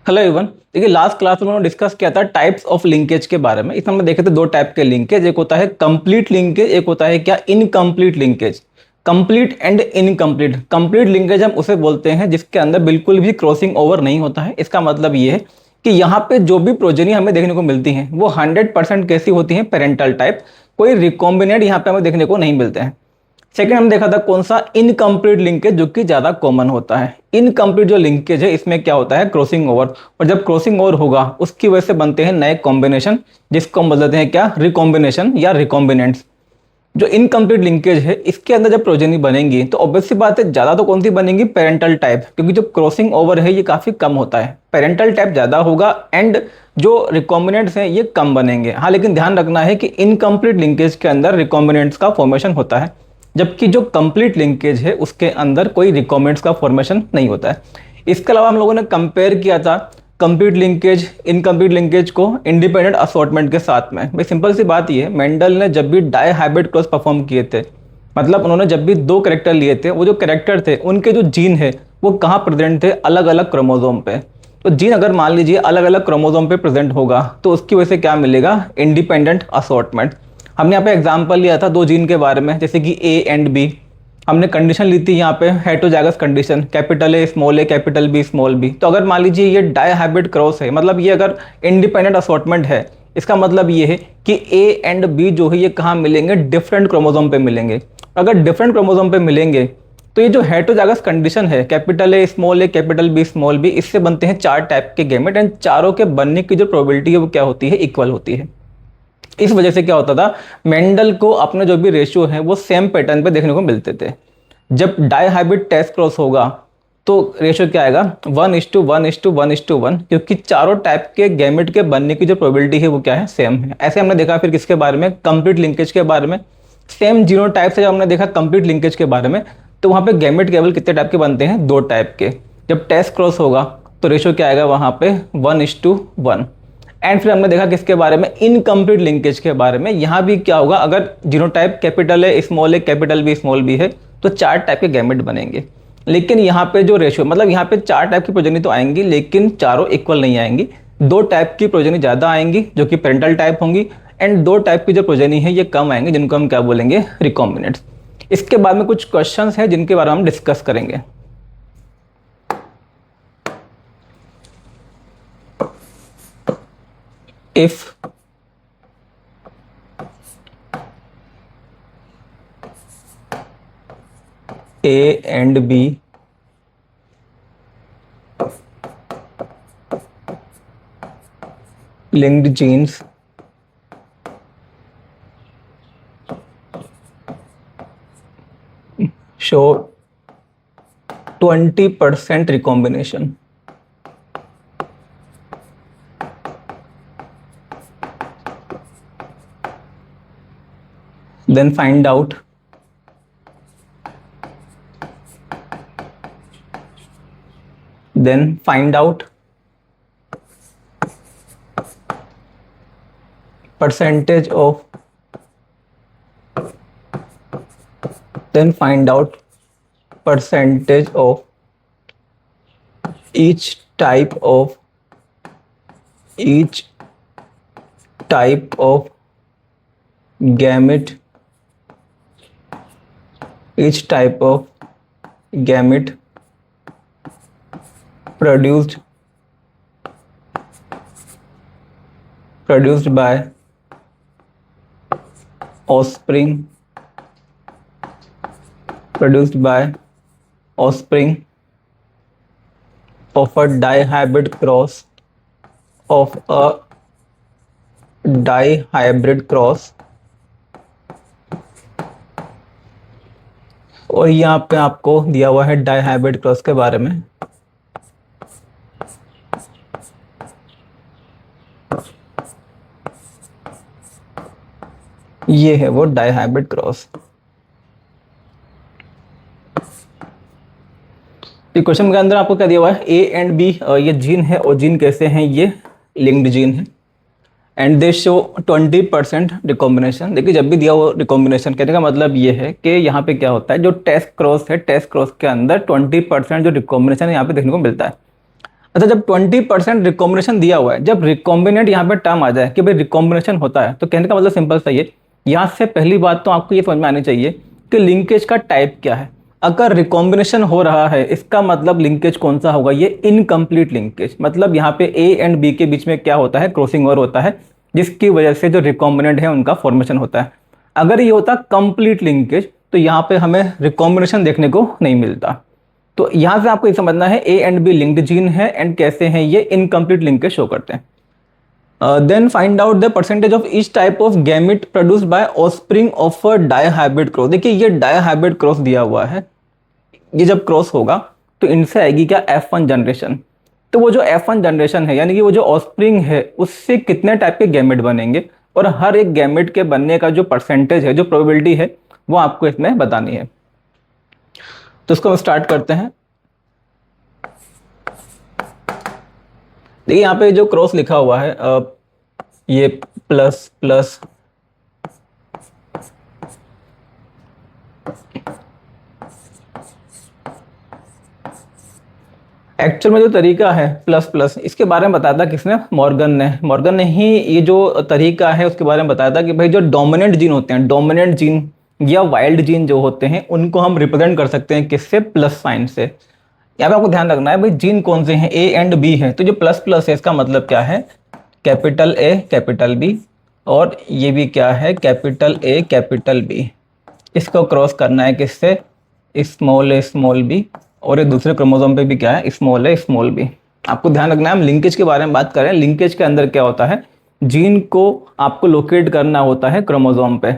Hello everyone. देखिए last class में हमने डिस्कस किया था टाइप्स ऑफ लिंकेज के बारे में। इसमें हम देखे थे दो टाइप के लिंकेज, एक होता है कंप्लीट लिंकेज, एक होता है क्या incomplete linkage. Complete and incomplete. Complete linkage हम उसे बोलते हैं जिसके अंदर बिल्कुल भी क्रॉसिंग ओवर नहीं होता है। इसका मतलब ये है कि यहाँ पे जो भी प्रोजेनी हमें देखने को मिलती हैं वो 100% कैसी होती हैं, पेरेंटल टाइप। कोई रिकॉम्बिनेट यहाँ पे हमें देखने को नहीं मिलते हैं। सेकंड हमने देखा था कौन सा, इनकम्प्लीट लिंकेज, जो कि ज्यादा कॉमन होता है। इनकम्प्लीट जो लिंकेज है इसमें क्या होता है, क्रॉसिंग ओवर। और जब क्रॉसिंग ओवर होगा उसकी वजह से बनते हैं नए कॉम्बिनेशन, जिसको हम बोलते हैं क्या, रिकॉम्बिनेशन या रिकॉम्बिनेंट्स। जो इनकम्प्लीट लिंकेज है इसके अंदर जब प्रोजेनी बनेंगी तो ऑब्वियस सी बात है ज्यादा तो कौन सी बनेंगी, पेरेंटल टाइप, क्योंकि जो क्रॉसिंग ओवर है ये काफी कम होता है। पेरेंटल टाइप ज्यादा होगा एंड जो रिकॉम्बिनेंट्स हैं ये कम बनेंगे। हाँ, लेकिन ध्यान रखना है कि इनकम्प्लीट लिंकेज के अंदर रिकॉम्बिनेंट्स का फॉर्मेशन होता है, जबकि जो कंप्लीट लिंकेज है उसके अंदर कोई रिकॉम्बिनेंट्स का फॉर्मेशन नहीं होता है। इसके अलावा हम लोगों ने कंपेयर किया था कंप्लीट लिंकेज इनकम्प्लीट लिंकेज को इंडिपेंडेंट असॉर्टमेंट के साथ में। भाई सिंपल सी बात ये है, मेंडल ने जब भी डाई हाइब्रिड क्रॉस परफॉर्म किए थे, मतलब उन्होंने जब भी दो करेक्टर लिए थे, वो जो करेक्टर थे उनके जो जीन है वो कहाँ प्रेजेंट थे, अलग अलग क्रोमोसोम पे। तो जीन अगर मान लीजिए अलग अलग क्रोमोसोम पे प्रेजेंट होगा तो उसकी वजह से क्या मिलेगा, इंडिपेंडेंट असॉर्टमेंट। हमने यहाँ पे एग्जाम्पल लिया था दो जीन के बारे में, जैसे कि ए एंड बी। हमने कंडीशन ली थी यहाँ पे heterozygous condition, capital A small a capital B small b. तो अगर मान लीजिए ये डाई हाइब्रिड क्रॉस है, मतलब ये अगर इंडिपेंडेंट असॉर्टमेंट है, इसका मतलब ये है कि ए एंड बी जो है ये कहाँ मिलेंगे, डिफरेंट क्रोमोसोम पे मिलेंगे। अगर डिफरेंट क्रोमोसोम पे मिलेंगे तो ये जो हेटरोजाइगस कंडीशन है, capital A capital B small b, इससे बनते हैं चार टाइप के गेमेट एंड चारों के बनने की जो प्रोबेबिलिटी है वो क्या होती है, इक्वल होती है। इस वजह से क्या होता था, मेंडल को अपने जो भी रेशियो है वो सेम पैटर्न पे देखने को मिलते थे। जब डाई हाइब्रिड टेस्ट क्रॉस होगा तो रेशियो क्या आएगा, 1:1:1:1, क्योंकि चारों टाइप के गैमेट के बनने की जो प्रोबेबिलिटी है वो क्या है, सेम है। ऐसे हमने देखा फिर किसके बारे में, कंप्लीट लिंकेज के बारे में। सेम जीनो टाइप से जब हमने देखा कंप्लीट लिंकेज के बारे में, तो वहाँ पे गैमेट केवल कितने टाइप के बनते हैं, दो टाइप के। जब टेस्ट क्रॉस होगा तो रेशियो क्या आएगा वहाँ पे, 1:1। एंड फिर हमने देखा किसके बारे में, इनकम्प्लीट लिंकेज के बारे में। यहाँ भी क्या होगा, अगर जीनोटाइप कैपिटल है small a capital B small B है तो चार टाइप के गैमेट बनेंगे। लेकिन यहाँ पे जो रेशियो, मतलब यहाँ पे चार टाइप की प्रोजेनी तो आएंगी लेकिन चारों इक्वल नहीं आएंगी। दो टाइप की प्रोजेनी ज़्यादा आएंगी जो कि पेरेंटल टाइप होंगी, एंड दो टाइप की जो प्रोजेनी है ये कम आएंगे जिनको हम क्या बोलेंगे, रिकॉम्बिनेंट्स। इसके बाद में कुछ क्वेश्चंस हैं जिनके बारे में हम डिस्कस करेंगे। if A and B linked genes show 20% recombination, then find out percentage of each type of gamete produced by offspring of a dihybrid cross और यहाँ पे आपको दिया हुआ है डाईहाइब्रिड क्रॉस के बारे में। ये है वो डाईहाइब्रिड क्रॉस। क्वेश्चन के अंदर आपको क्या दिया हुआ है, ए एंड बी ये जीन है, और जीन कैसे हैं, ये लिंक्ड जीन है, एंड दे शो 20% रिकॉम्बिनेशन। देखिए जब भी दिया हुआ रिकॉम्बिनेशन, कहने का मतलब ये है कि यहाँ पे क्या होता है, जो टेस्ट क्रॉस है, टेस्ट क्रॉस के अंदर 20% जो रिकॉम्बिनेशन है यहाँ पे देखने को मिलता है। अच्छा, जब 20% रिकॉम्बिनेशन दिया हुआ है, जब रिकॉम्बिनेंट यहाँ पे टर्म आ जाए कि भाई रिकॉम्बिनेशन होता है, तो कहने का मतलब सिंपल सा ये, यहाँ से पहली बात तो आपको ये समझ में आनी चाहिए कि लिंकेज का टाइप क्या है। अगर रिकॉम्बिनेशन हो रहा है, इसका मतलब लिंकेज कौन सा होगा, ये इनकम्प्लीट लिंकेज। मतलब यहाँ पे ए एंड बी के बीच में क्या होता है, क्रॉसिंग ओवर होता है, जिसकी वजह से जो रिकॉम्बिनेंट है उनका फॉर्मेशन होता है। अगर ये होता कंप्लीट लिंकेज, तो यहाँ पे हमें रिकॉम्बिनेशन देखने को नहीं मिलता। तो यहां से आपको ये समझना है A and B linked gene है, एंड कैसे हैं ये इनकम्प्लीट लिंकेज शो करते हैं। Then find out the percentage of each type of gamete produced by offspring of a dihybrid cross. देखिए ये डायहाइब्रिड क्रॉस दिया हुआ है, ये जब क्रॉस होगा तो इनसे आएगी क्या, F1 जनरेशन। तो वो जो F1 जनरेशन है, यानी कि वो जो ऑफस्प्रिंग है, उससे कितने टाइप के गैमेट बनेंगे, और हर एक गैमेट के बनने का जो परसेंटेज है, जो प्रोबेबिलिटी है, वो आपको इसमें बतानी है। तो इसको हम स्टार्ट करते हैं। देखिए यहाँ पे जो क्रॉस लिखा हुआ है, ये प्लस प्लस, एक्चुअल में जो तरीका है प्लस प्लस, इसके बारे में बताया था किसने, मॉर्गन ने ही ये जो तरीका है उसके बारे में बताया था कि भाई जो डोमिनेंट जीन होते हैं, डोमिनेंट जीन या वाइल्ड जीन जो होते हैं, उनको हम रिप्रेजेंट कर सकते हैं किससे, प्लस साइन से। यहाँ पे आपको ध्यान रखना है भाई जीन कौन से हैं, ए एंड बी है, तो जो प्लस प्लस है इसका मतलब क्या है, कैपिटल ए कैपिटल बी, और ये भी क्या है, कैपिटल ए कैपिटल बी। इसको क्रॉस करना है किससे, स्मॉल ए स्मॉल बी, और ये दूसरे क्रोमोसोम पे भी क्या है, स्मॉल ए स्मॉल बी। आपको ध्यान रखना है, हम लिंकेज के बारे में बात करें, लिंकेज के अंदर क्या होता है, जीन को आपको लोकेट करना होता है क्रोमोसोम पे।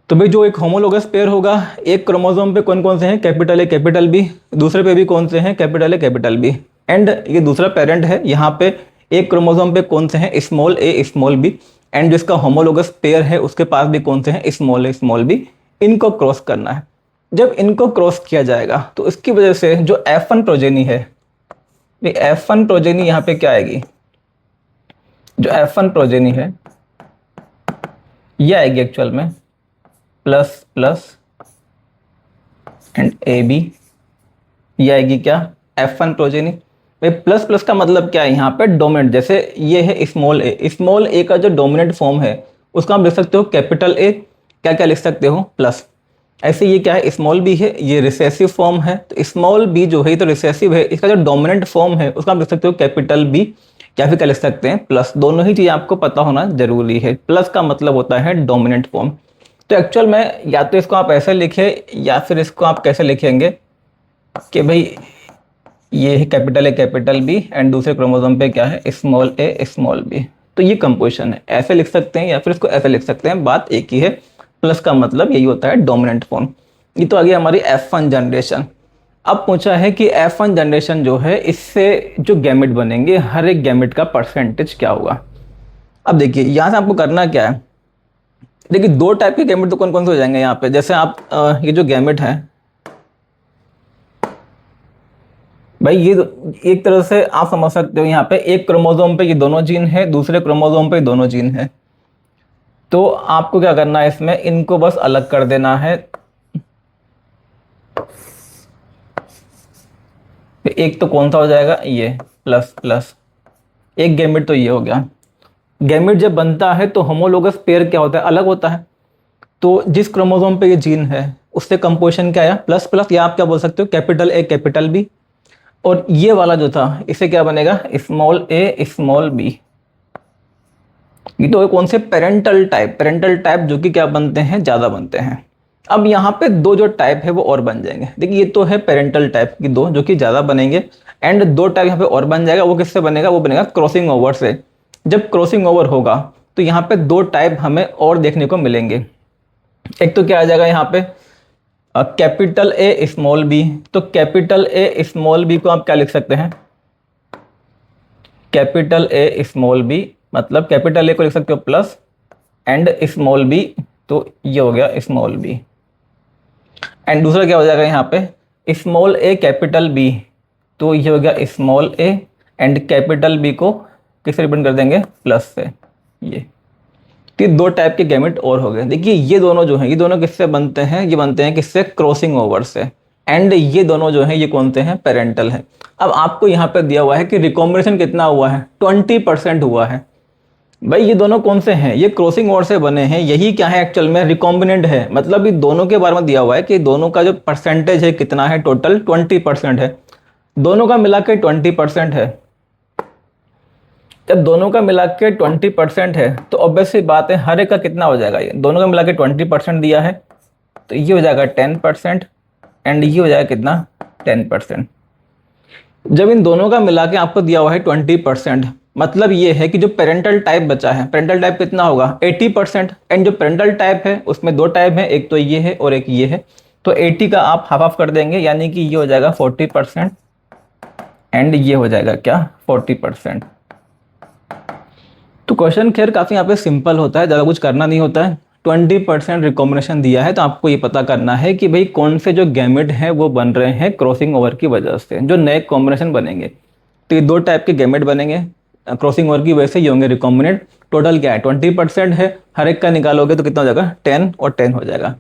तो भाई जो एक होमोलोगस पेयर होगा, एक क्रोमोसोम पे कौन कौन से हैं, कैपिटल ए कैपिटल बी, दूसरे पे भी कौन से हैं, capital A capital B, and ये दूसरा पेरेंट है, यहाँ पे एक क्रोमोसोम पे कौन से हैं, small a small b, and जिसका होमोलोगस पेयर है उसके पास भी कौन से हैं, स्मॉल ए स्मॉल बी। इनको क्रॉस करना है। जब इनको क्रॉस किया जाएगा तो इसकी वजह से जो F1 प्रोजेनी है, F1 प्रोजेनी यहाँ पे क्या आएगी, जो F1 प्रोजेनी है ये आएगी एक्चुअल में plus plus and A B, ये आएगी क्या, F1 प्रोजेनी। भाई प्लस प्लस का मतलब क्या है, यहाँ पे डोमिनेंट, जैसे ये है स्मॉल ए का जो डोमिनेंट फॉर्म है उसका आप लिख सकते हो कैपिटल ए, क्या क्या लिख सकते हो, प्लस। ऐसे ये क्या है, स्मॉल बी है, ये रिसेसिव फॉर्म है, तो स्मॉल बी जो है तो रिसेसिव है, इसका जो डोमिनेंट फॉर्म है उसका आप लिख सकते हो कैपिटल बी, या फिर क्या लिख सकते हैं, प्लस। दोनों ही चीज़ आपको पता होना जरूरी है। प्लस का मतलब होता है डोमिनेंट फॉर्म। तो एक्चुअल में या तो इसको आप ऐसे लिखे, या फिर इसको आप कैसे लिखेंगे कि भाई ये है capital A capital B, and दूसरे क्रोमोसोम पे क्या है, स्मॉल ए स्मॉल बी। तो ये कंपोजिशन है, ऐसे लिख सकते हैं या फिर इसको ऐसे लिख सकते हैं, बात एक ही है। प्लस का मतलब यही होता है डोमिनेंट फॉर्म। ये तो आ गई हमारी F1 जनरेशन। अब पूछा है कि F1 जनरेशन जो है, इससे जो गैमेट बनेंगे, हर एक गैमेट का परसेंटेज क्या होगा। अब देखिए यहाँ से आपको करना क्या है, देखिए दो टाइप के गैमेट तो कौन कौन से हो जाएंगे यहाँ पे। जैसे आप ये जो गैमेट है भाई, ये एक तरह से आप समझ सकते हो, यहाँ पे एक क्रोमोसोम पे ये दोनों जीन है, दूसरे क्रोमोसोम पे दोनों जीन है। तो आपको क्या करना है, इसमें इनको बस अलग कर देना है। एक तो कौन सा हो जाएगा, ये प्लस प्लस, एक गैमेट तो ये हो गया। गैमेट जब बनता है तो होमोलोगस पेयर क्या होता है, अलग होता है। तो जिस क्रोमोसोम पे ये जीन है उससे कंपोजिशन क्या आया, प्लस प्लस, या आप क्या बोल सकते हो, कैपिटल ए कैपिटल बी। और ये वाला जो था इससे क्या बनेगा, स्मॉल ए स्मॉल बी। ये तो कौन से, पेरेंटल टाइप जो कि क्या बनते हैं, ज़्यादा बनते हैं। अब यहाँ पे दो जो टाइप है वो और बन जाएंगे। देखिए ये तो है पेरेंटल टाइप की दो जो कि ज़्यादा बनेंगे, एंड दो टाइप यहाँ पे और बन जाएगा। वो किससे बनेगा, वो बनेगा क्रॉसिंग ओवर से। जब क्रॉसिंग ओवर होगा तो यहाँ पे दो टाइप हमें और देखने को मिलेंगे। एक तो क्या आ जाएगा यहाँ पे, कैपिटल ए स्मॉल बी। तो कैपिटल ए स्मॉल बी को आप क्या लिख सकते हैं, कैपिटल ए स्मॉल बी, मतलब कैपिटल ए को लिख सकते हो प्लस, एंड स्मॉल बी, तो ये हो गया स्मॉल बी। एंड दूसरा क्या हो जाएगा यहाँ पे, स्मॉल ए कैपिटल बी, तो ये हो गया small a, and capital B को किससे रिप्रेजेंट कर देंगे, प्लस से। ये तो दो टाइप के गैमेट और हो गए। देखिए ये दोनों जो हैं, ये दोनों किससे बनते हैं, ये बनते हैं किससे, क्रॉसिंग ओवर से। एंड ये दोनों जो हैं ये कौन से हैं, पेरेंटल हैं। अब आपको यहाँ पे दिया हुआ है कि रिकॉम्बिनेशन कितना हुआ है, 20% हुआ है। भाई ये दोनों कौन से हैं, ये क्रॉसिंग ओवर से बने हैं, यही क्या है एक्चुअल में, रिकॉम्बिनेंट है। मतलब ये दोनों के बारे में दिया हुआ है कि दोनों का जो परसेंटेज है कितना है, टोटल 20% है। दोनों का मिला के 20% है। जब दोनों का मिला के 20% है तो ऑब्वियस सी बात है हर एक का कितना हो जाएगा, ये दोनों का मिला के 20% दिया है तो ये हो जाएगा 10% एंड ये हो जाएगा कितना, 10%। जब इन दोनों का मिला के आपको दिया हुआ है 20%, मतलब ये है कि जो पेरेंटल टाइप बचा है, पेरेंटल टाइप कितना होगा 80%। एंड जो पेरेंटल टाइप है उसमें दो टाइप है, एक तो ये है और एक ये है। तो 80 का आप हाफ हाफ कर देंगे, यानी कि ये हो जाएगा 40% एंड ये हो जाएगा क्या, 40%। तो क्वेश्चन खैर काफ़ी यहाँ पे सिंपल होता है, ज़्यादा कुछ करना नहीं होता है। 20% रिकॉम्बिनेशन दिया है तो आपको ये पता करना है कि भाई कौन से जो गैमेट हैं वो बन रहे हैं क्रॉसिंग ओवर की वजह से, जो नए कॉम्बिनेशन बनेंगे। तो ये दो टाइप के गैमेट बनेंगे क्रॉसिंग ओवर की वजह से, ये होंगे रिकॉम्बिनेट। टोटल क्या है 20% है, हर एक का निकालोगे तो कितना हो जाएगा, 10 और 10 हो जाएगा।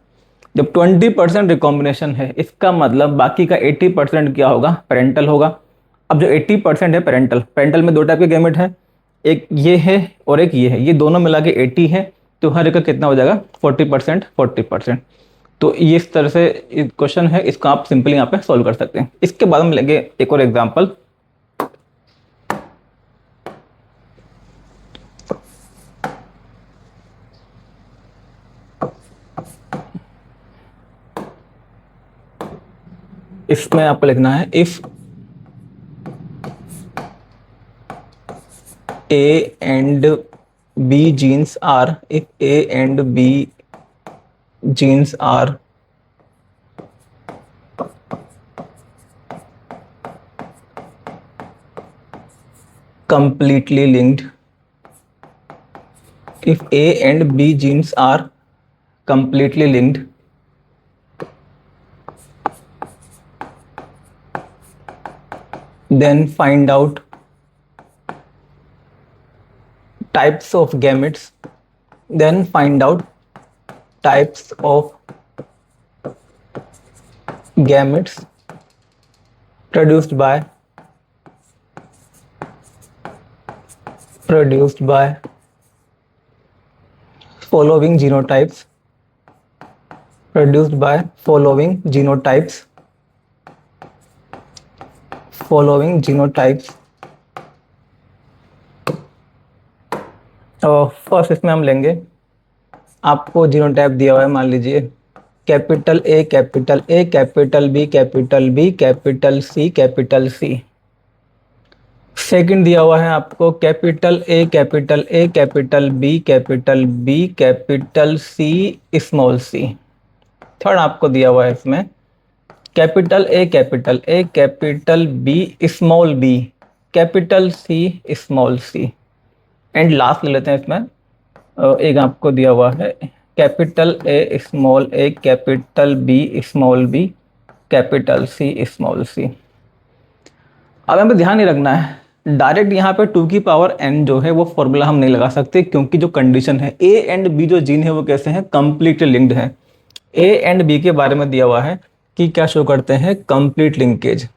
जब 20% रिकॉम्बिनेशन है इसका मतलब बाकी का 80% क्या होगा, पेरेंटल होगा। अब जो 80% है पेरेंटल, पेरेंटल में दो टाइप के गैमेट हैं, एक ये है और एक ये है, ये दोनों मिला के 80 है तो हर एक का कितना हो जाएगा 40%, 40%। तो ये इस तरह से क्वेश्चन है, इसको आप सिंपली यहाँ पे सॉल्व कर सकते हैं। इसके बाद हम लेंगे एक और एग्जांपल। इसमें आपको लिखना है if A and B genes are, if A and B genes are completely linked, if A and B genes are completely linked, then find out types of gametes, then find out types of gametes produced by following genotypes, produced by following genotypes, following genotypes। और first इसमें हम लेंगे, आपको genotype दिया हुआ है, मान लीजिए capital A, capital A, capital B, capital B, capital C, capital C. Second दिया हुआ है आपको capital A, capital A, capital B, capital B, capital C, small c. Third आपको दिया हुआ है इसमें capital A, capital A, capital B, small b, capital C, small c. And last ले लेते हैं इसमें, एक आपको दिया हुआ है capital A, small a, capital B, small b, capital C, small सी। अब यहाँ पे ध्यान नहीं रखना है, डायरेक्ट यहाँ पे 2 की पावर n जो है वो फॉर्मूला हम नहीं लगा सकते, क्योंकि जो कंडीशन है A एंड B जो जीन है वो कैसे हैं, कंप्लीटली लिंक्ड है। A एंड B के बारे में दिया हुआ है कि क्या शो करते हैं, कंप्लीट लिंकेज।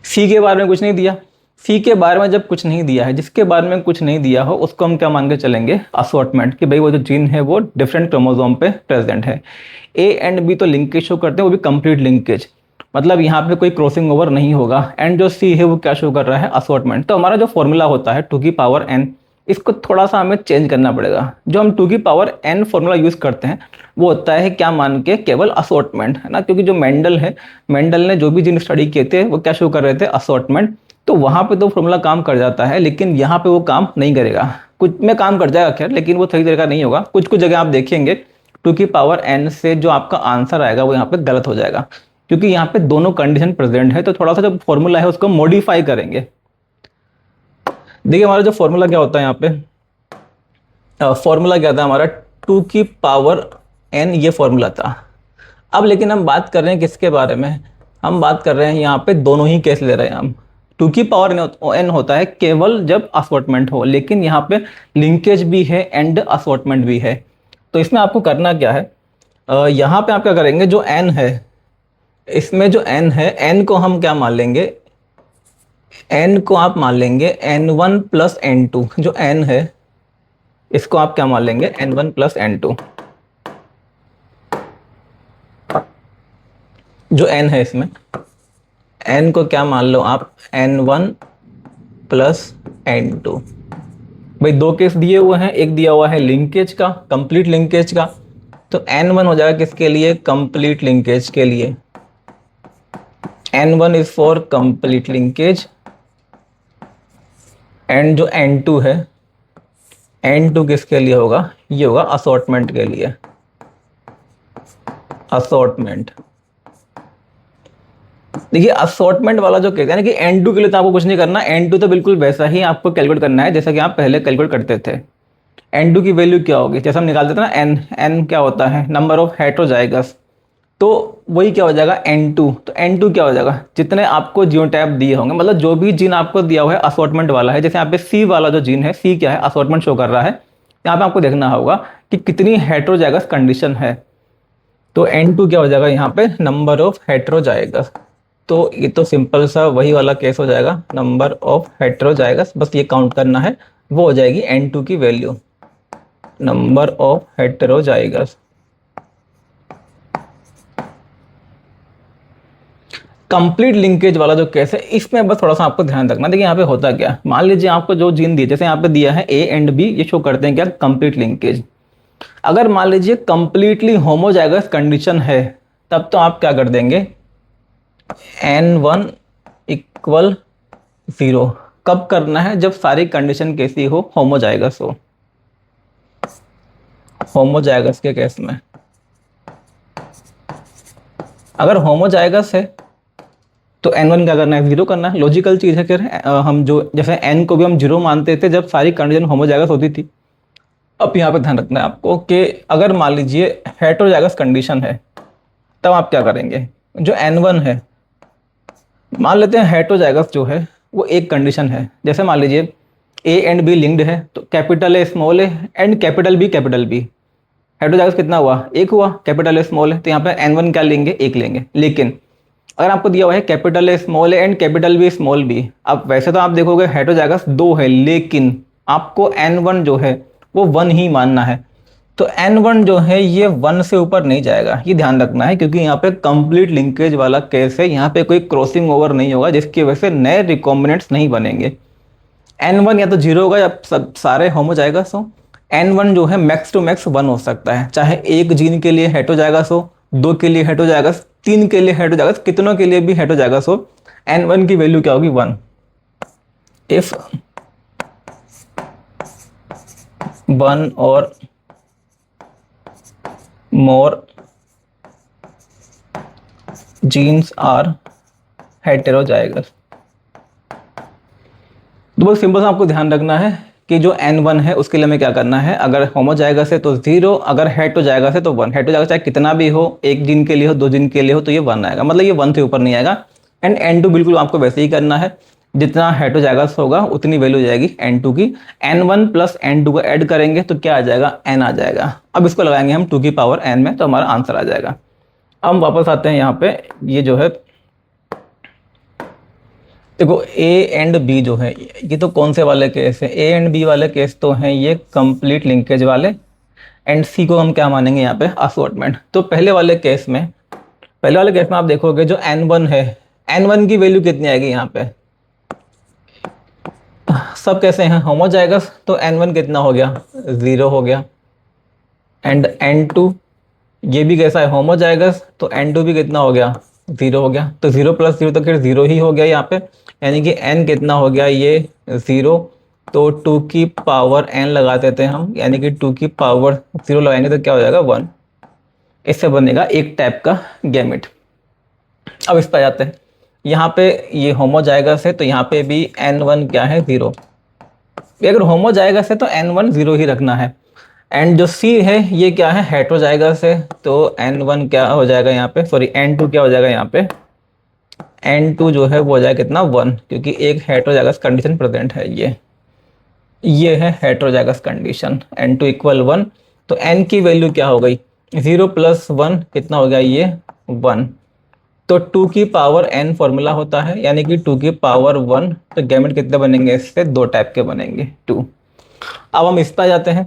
C के बारे में कुछ नहीं दिया, सी के बारे में जब कुछ नहीं दिया है, जिसके बारे में कुछ नहीं दिया हो उसको हम क्या मान के चलेंगे, असॉर्टमेंट, कि भाई वो जो जीन है वो डिफरेंट क्रोमोसोम पे प्रेजेंट है। ए एंड बी तो लिंकेज शो करते हैं, वो भी कंप्लीट लिंकेज, मतलब यहाँ पे कोई क्रॉसिंग ओवर नहीं होगा। एंड जो सी है वो क्या शो कर रहा है, असॉर्टमेंट। तो हमारा जो फॉर्मूला होता है 2 की पावर n, इसको थोड़ा सा हमें चेंज करना पड़ेगा। जो हम 2 की पावर n फॉर्मूला यूज करते हैं वो होता है क्या मान के, केवल असॉर्टमेंट, है ना, क्योंकि जो मेंडल है, मेंडल ने जो भी जीन स्टडी किए थे वो क्या शो कर रहे थे, असॉर्टमेंट। तो वहाँ पे तो फॉर्मूला काम कर जाता है, लेकिन यहाँ पे वो काम नहीं करेगा। कुछ में काम कर जाएगा खैर, लेकिन वो सही तरीका नहीं होगा। कुछ कुछ जगह आप देखेंगे 2 की पावर n से जो आपका आंसर आएगा वो यहाँ पे गलत हो जाएगा, क्योंकि यहाँ पे दोनों कंडीशन प्रेजेंट है। तो थोड़ा सा जो फॉर्मूला है उसको मॉडिफाई करेंगे। देखिए हमारा जो फॉर्मूला क्या होता है, यहाँ पे फॉर्मूला क्या था हमारा, 2 की पावर n, ये फॉर्मूला था। अब लेकिन हम बात कर रहे हैं किसके बारे में, हम बात कर रहे हैं यहाँ पे दोनों ही केस ले रहे हैं हम। 2 की पावर n होता है केवल जब असॉर्टमेंट हो, लेकिन यहाँ पे लिंकेज भी है एंड असॉर्टमेंट भी है। तो इसमें आपको करना क्या है, यहाँ पे आप क्या करेंगे, जो n है इसमें जो n है, n को हम क्या मान लेंगे, n को आप मान लेंगे n1 प्लस n2। जो n है इसको आप क्या मान लेंगे, n1 प्लस n2। जो n है इसमें n को क्या मान लो आप, n1 प्लस n2। भाई दो केस दिए हुए हैं, एक दिया हुआ है लिंकेज का, कंप्लीट लिंकेज का, तो n1 हो जाएगा किसके लिए, कंप्लीट लिंकेज के लिए। n1 is for complete linkage, and जो n2 है, n2 किसके लिए होगा, ये होगा असॉर्टमेंट के लिए, असॉर्टमेंट। देखिए असॉर्टमेंट वाला जो कहते हैं ना कि n2 के लिए तो आपको कुछ नहीं करना, n2 तो बिल्कुल वैसा ही आपको कैलकुलेट करना है जैसा कि आप पहले कैलकुलेट करते थे। n2 की वैल्यू क्या होगी, जैसे हम निकालते थे ना, n क्या होता है, नंबर ऑफ हेटेरोजाइगस, तो वही क्या हो जाएगा n2। तो n2 क्या हो जाएगा, जितने आपको जीनोटाइप दिए होंगे, मतलब जो भी जीन आपको दिया हुआ है असॉर्टमेंट वाला है, जैसे यहाँ पे C वाला जो जीन है, C क्या है, असॉर्टमेंट शो कर रहा है, यहाँ पे आपको देखना होगा कि कितनी हेटेरोजाइगस कंडीशन है। तो n2 क्या हो जाएगा यहाँ पे, नंबर ऑफ हेटेरोजाइगस। तो ये तो सिंपल सा वही वाला केस हो जाएगा, नंबर ऑफ हेटेरोजाइगस, बस ये काउंट करना है, वो हो जाएगी n2 की value, number of heterozygous. Complete linkage वाला जो केस है, इसमें बस थोड़ा सा आपको ध्यान रखना। देखिए यहाँ पे होता क्या, मान लीजिए आपको जो जीन दिए, जैसे यहाँ पे दिया है A एंड B, ये शो करते हैं क्या, कंप्लीट लिंकेज। अगर मान लीजिए कंप्लीटली होमोजाइगस कंडीशन है, तब तो आप क्या कर देंगे, n1 इक्वल 0। कब करना है, जब सारी कंडीशन कैसी हो, होमोजाइगस हो, होमोजाइगस के केस में। अगर होमोजाइगस है तो n1 क्या करना है, 0 करना है, लॉजिकल चीज है। फिर हम जो जैसे n को भी हम 0 मानते थे जब सारी कंडीशन होमोजाइगस होती थी। अब यहाँ पे ध्यान रखना है आपको कि अगर मान लीजिए हेटेरोजाइगस कंडीशन है, तब आप क्या करेंगे, जो n1 है, मान लेते हैं हेटेरोजाइगस जो है वो एक कंडीशन है, जैसे मान लीजिए A एंड B लिंक्ड है, तो capital A small a and capital B, capital B, heterozygous कितना हुआ, एक हुआ, कैपिटल ए स्मॉल है, तो यहाँ पे n1 क्या लेंगे, एक लेंगे। लेकिन अगर आपको दिया हुआ है capital A small a and capital B small b, अब वैसे तो आप देखोगे हेटेरोजाइगस दो है, लेकिन आपको n1 जो है वो 1 ही मानना है। तो n1 जो है ये 1 से ऊपर नहीं जाएगा, ये ध्यान रखना है, क्योंकि यहाँ पे कंप्लीट लिंकेज वाला केस है, यहाँ पे कोई क्रॉसिंग ओवर नहीं होगा जिसकी वजह से नए रिकॉम्बिनेंट्स नहीं बनेंगे। n1 या तो 0 होगा या सब सारे होमोजाइगस हो। n1 जो है मैक्स टू मैक्स 1 हो सकता है, चाहे एक जीन के लिए हेटेरोजाइगस हो, 2 के लिए हेटेरोजाइगस, 3 के लिए हेटेरोजाइगस, कितनों के लिए भी हेटेरोजाइगस हो, n1 की वैल्यू क्या होगी, 1। इफ 1 और मोर जीन्स आर हेटेरोजाइगस। तो बहुत सिंपल सा आपको ध्यान रखना है कि जो n1 है उसके लिए हमें क्या करना है, अगर होमोजाइगस है तो 0, अगर हेटेरोजाइगस है तो 1। हेटेरोजाइगस चाहे कितना भी हो, एक जीन के लिए हो, 2 जीन के लिए हो, तो ये 1 आएगा, मतलब ये 1 से ऊपर नहीं आएगा। एंड n2 बिल्कुल आपको वैसे ही करना है, जितना हेटेरोजाइगस होगा उतनी वैल्यू हो जाएगी n2 की। n1 प्लस n2 को ऐड करेंगे तो क्या आ जाएगा, n आ जाएगा। अब इसको लगाएंगे हम 2 की पावर n में, तो हमारा आंसर आ जाएगा। अब वापस आते हैं यहाँ पे, ये जो है देखो A एंड B जो है, ये तो कौन से वाले केस है, A एंड B वाले केस तो हैं ये कंप्लीट लिंकेज वाले, एंड C को हम क्या मानेंगे यहाँ पे, असॉर्टमेंट। तो पहले वाले केस में आप देखोगे जो n1 है, n1 की वैल्यू कितनी आएगी यहाँ पे, सब कैसे हैं होमोजाइगस, तो n1 कितना हो गया, 0 हो गया। एंड n2 ये भी कैसा है, होमोजाइगस, तो n2 भी कितना हो गया, 0 हो गया। तो 0 प्लस 0 तो फिर 0 ही हो गया यहाँ पे, यानी कि n कितना हो गया, ये 0। तो 2 की पावर n लगा देते हैं हम, यानी कि 2 की पावर 0 लगाएंगे तो क्या हो जाएगा, 1। इससे बनेगा एक टाइप का गैमेट। अब इस पर जाते हैं, यहाँ पे ये होमोजाइगस है तो यहाँ पे भी n1 क्या है, 0। अगर होमोजाइगस है तो n1 0 ही रखना है। एंड जो C है ये क्या है, हेटेरोजाइगस है, तो n1 क्या हो जाएगा यहाँ पे, सॉरी n2 क्या हो जाएगा यहाँ पे, n2 जो है वो हो जाएगा कितना, 1, क्योंकि एक हेटेरोजाइगस कंडीशन प्रेजेंट है। ये है हेटेरोजाइगस कंडीशन, n2 इक्वल 1। तो n की वैल्यू क्या हो गई, 0 प्लस 1 कितना हो गया, ये 1। तो 2 की पावर n फॉर्मूला होता है, यानी कि 2 की पावर 1, तो गैमेट कितने बनेंगे, इससे 2 टाइप के बनेंगे 2। अब हम इस पर जाते हैं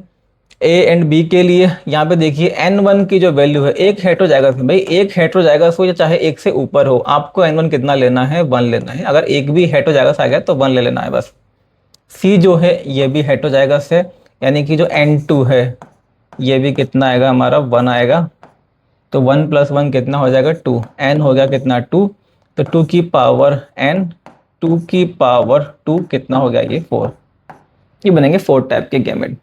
ए एंड बी के लिए। यहाँ पे देखिए n1 की जो वैल्यू है, एक हेटेरोजाइगस में, भाई एक हेटेरोजाइगस हो या चाहे एक से ऊपर हो, आपको n1 कितना लेना है, 1 लेना है। अगर एक भी हेटेरोजाइगस आ गया तो 1 ले लेना है बस। सी जो है ये भी हेटेरोजाइगस है, यानी कि जो n2 है ये भी कितना आएगा हमारा, 1 आएगा। तो 1 + 1 कितना हो जाएगा, 2। n हो गया कितना, 2। तो 2 की पावर n, 2 की पावर 2 कितना हो गया, ये 4। ये बनेंगे 4 टाइप के गैमेट।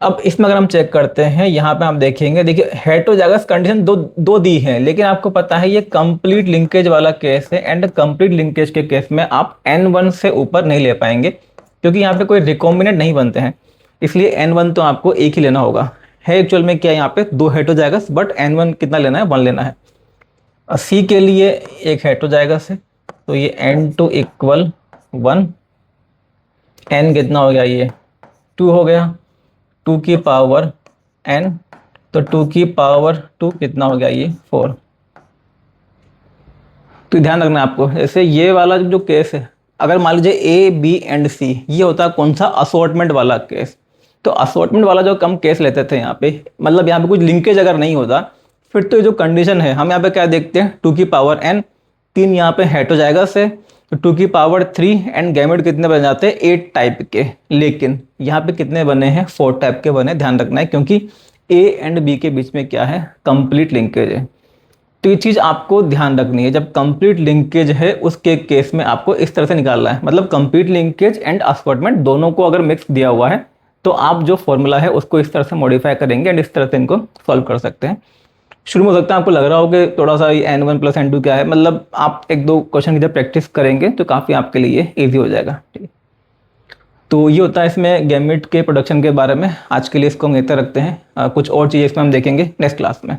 अब इसमें अगर हम चेक करते हैं, यहाँ पे हम देखेंगे, देखिए हेटेरोजाइगस कंडीशन दो दी है, लेकिन आपको पता है ये कंप्लीट लिंकेज वाला केस है, एंड कंप्लीट लिंकेज के केस में आप n1 से ऊपर नहीं ले पाएंगे, क्योंकि यहाँ पे कोई रिकॉम्बिनेंट नहीं बनते हैं, इसलिए n1 तो आपको एक ही लेना होगा। है एक्चुअल में क्या, यहाँ पे 2 हेटेरोजाइगस, बट n1 कितना लेना है, 1 लेना है। सी के लिए एक हेटेरोजाइगस है, तो ये n2 = 1, n कितना हो गया, ये 2 हो गया। 2 की पावर n, तो 2 की पावर 2 कितना हो गया, ये 4। तो ध्यान रखना आपको, जैसे ये वाला जो केस है, अगर मान लीजिए ए बी एंड सी, ये होता है कौन सा, असॉर्टमेंट वाला केस। तो असॉर्टमेंट वाला जो कम केस लेते थे यहाँ पे, मतलब यहाँ पे कुछ लिंकेज अगर नहीं होता, फिर तो ये जो कंडीशन है, हम यहाँ पे क्या देखते हैं, 2 की पावर n, 3 यहाँ पे हेटेरोजाइगस है, तो 2 की पावर 3 एंड गैमेट कितने बन जाते हैं, 8 टाइप के। लेकिन यहाँ पे कितने बने हैं, 4 टाइप के बने, ध्यान रखना है, क्योंकि ए एंड बी के बीच में क्या है, कंप्लीट लिंकेज है। तो ये चीज़ आपको ध्यान रखनी है, जब कंप्लीट लिंकेज है उसके केस में आपको इस तरह से निकालना है, मतलब कंप्लीट लिंकेज एंड असॉर्टमेंट दोनों को अगर मिक्स दिया हुआ है, तो आप जो फॉर्मूला है उसको इस तरह से मॉडिफाई करेंगे एंड इस तरह से इनको सॉल्व कर सकते हैं। शुरू में हो सकता है आपको लग रहा हो कि थोड़ा सा n1 + n2 क्या है, मतलब आप 1-2 क्वेश्चन की जब प्रैक्टिस करेंगे तो काफ़ी आपके लिए ईजी हो जाएगा। ठीक, तो ये होता है इसमें गैमेट के प्रोडक्शन के बारे में। आज के लिए इसको हम यहीं तक रखते हैं, कुछ और चीज़ें इसमें हम देखेंगे नेक्स्ट क्लास में।